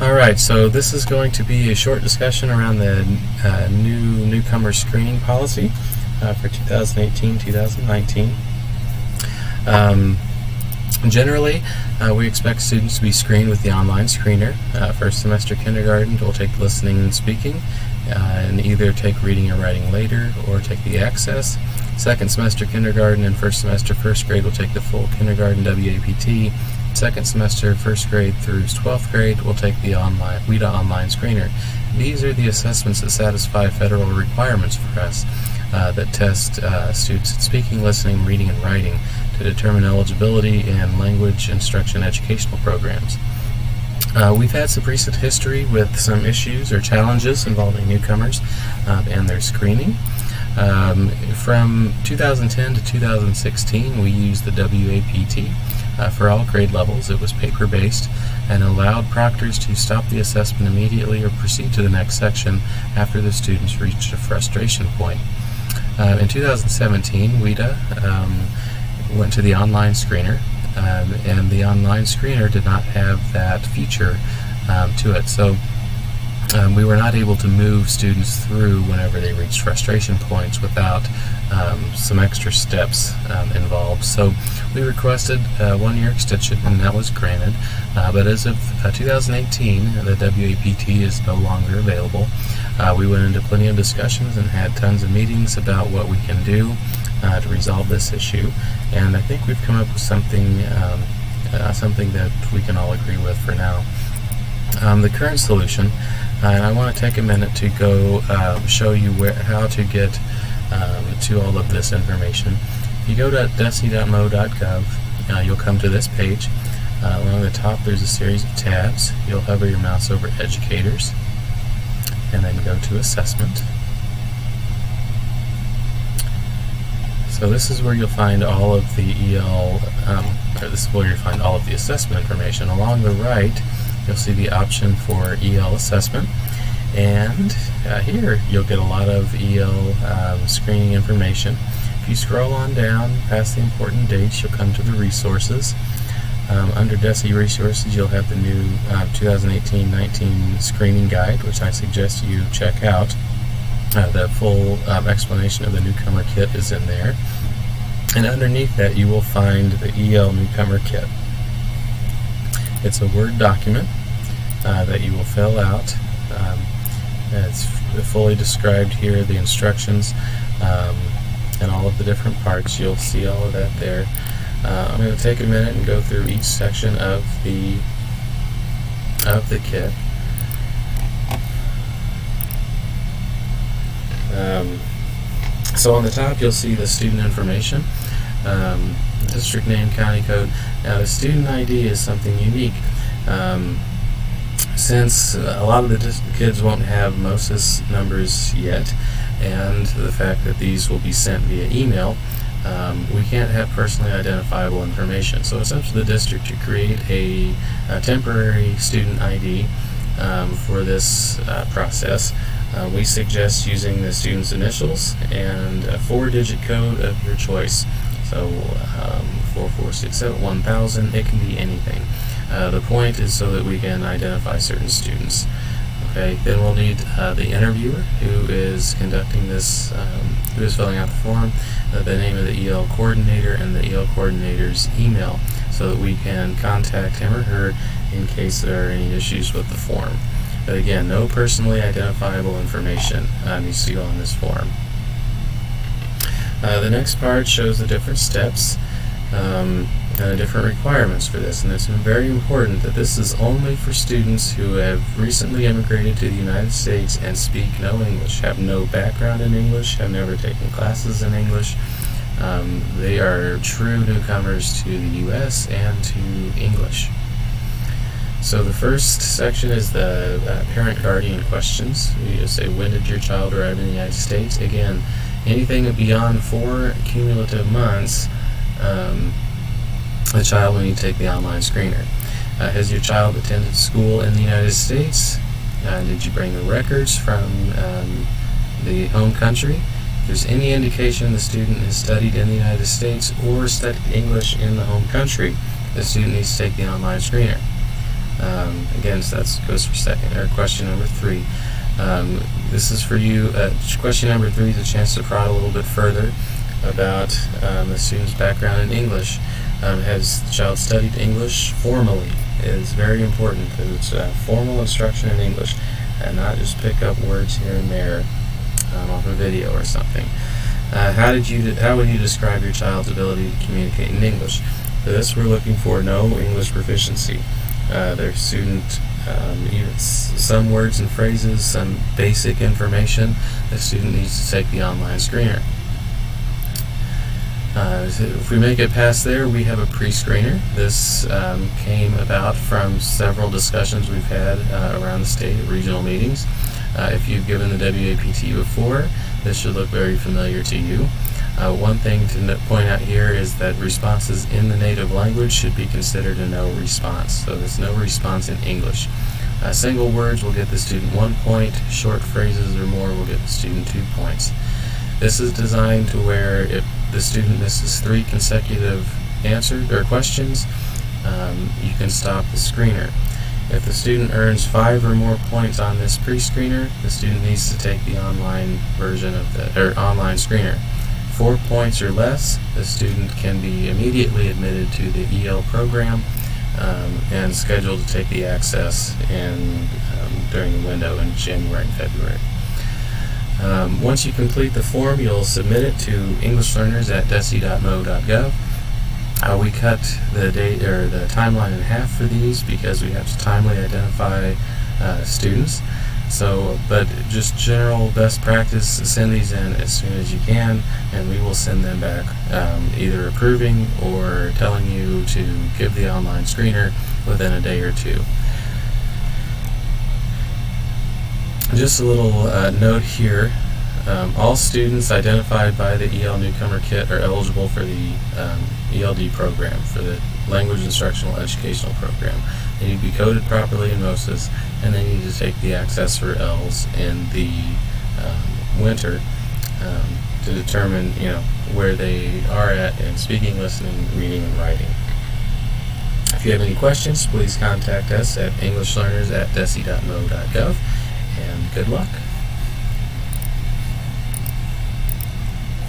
Alright, so this is going to be a short discussion around the new newcomer screening policy for 2018-2019. Generally, we expect students to be screened with the online screener. First semester kindergarten will take listening and speaking, and either take reading and writing later or take the access. Second semester kindergarten and first semester first grade will take the full kindergarten WAPT. Second semester first grade through 12th grade will take the WIDA online screener. These are the assessments that satisfy federal requirements for us that test students in speaking, listening, reading, and writing to determine eligibility in language instruction educational programs. We've had some recent history with some issues or challenges involving newcomers and their screening. From 2010 to 2016, we used the WAPT for all grade levels. It was paper-based and allowed proctors to stop the assessment immediately or proceed to the next section after the students reached a frustration point. In 2017, WIDA went to the online screener, and the online screener did not have that feature to it. So we were not able to move students through whenever they reached frustration points without some extra steps involved. So we requested a 1-year extension, and that was granted. But as of 2018, the WAPT is no longer available. We went into plenty of discussions and had tons of meetings about what we can do to resolve this issue, and I think we've come up with something that we can all agree with for now. The current solution, and I want to take a minute to go show you how to get to all of this information. If you go to desi.mo.gov, you'll come to this page. Along the top there's a series of tabs. You'll hover your mouse over Educators and then go to Assessment. So this is where you'll find all of the this is where you'll find all of the assessment information. Along the right, you'll see the option for EL assessment, and here you'll get a lot of EL screening information. If you scroll on down past the important dates, you'll come to the resources. Under DESI resources, you'll have the new 2018-19 screening guide, which I suggest you check out. The full explanation of the Newcomer Kit is in there, and underneath that you will find the EL Newcomer Kit. It's a Word document that you will fill out. It's fully described here, the instructions and all of the different parts. You'll see all of that there. I'm going to take a minute and go through each section of the kit. So on the top you'll see the student information, district name, county code. Now the student ID is something unique. Since a lot of the kids won't have MOSIS numbers yet, and the fact that these will be sent via email, we can't have personally identifiable information. So it's up to the district to create a temporary student ID for this process. We suggest using the student's initials and a 4-digit code of your choice. So 4467 1000, it can be anything. The point is so that we can identify certain students. Okay, then we'll need the interviewer who is conducting this, who is filling out the form, the name of the EL coordinator, and the EL coordinator's email, so that we can contact him or her in case there are any issues with the form. But again, no personally identifiable information needs to go on this form. The next part shows the different steps and the different requirements for this, and it's very important that this is only for students who have recently immigrated to the United States and speak no English, have no background in English, have never taken classes in English. They are true newcomers to the U.S. and to English. So the first section is the parent-guardian questions. You just say, when did your child arrive in the United States? Again, anything beyond 4 cumulative months, the child will need to take the online screener. Has your child attended school in the United States? Did you bring the records from the home country? If there's any indication the student has studied in the United States or studied English in the home country, the student needs to take the online screener. Again, so that goes for question number 3. This is for you. Question number 3 is a chance to prod a little bit further about the student's background in English. Has the child studied English formally? It is very important that it's formal instruction in English, and not just pick up words here and there off a video or something. How would you describe your child's ability to communicate in English? For this, we're looking for no English proficiency. Their student, some words and phrases, some basic information. The student needs to take the online screener. If we make it past there, we have a pre-screener. This came about from several discussions we've had around the state at regional meetings. If you've given the WAPT before, this should look very familiar to you. One thing to point out here is that responses in the native language should be considered a no response. So there's no response in English. Single words will get the student 1 point. Short phrases or more will get the student 2 points. This is designed to where if the student misses 3 consecutive answers or questions, you can stop the screener. If the student earns 5 or more points on this pre-screener, the student needs to take the online version of the online screener. 4 points or less, the student can be immediately admitted to the EL program and scheduled to take the access during the window in January and February. Once you complete the form, you'll submit it to englishlearners@desi.mo.gov. We cut the timeline in half for these because we have to timely identify students. But just general best practice, send these in as soon as you can, and we will send them back either approving or telling you to give the online screener within a day or 2. Just a little note here. All students identified by the EL Newcomer Kit are eligible for the ELD program, for the Language Instructional Educational Program. They need to be coded properly in MOSIS, and they need to take the access for ELs in the winter to determine where they are at in speaking, listening, reading, and writing. If you have any questions, please contact us at englishlearners@desi.mo.gov, and good luck.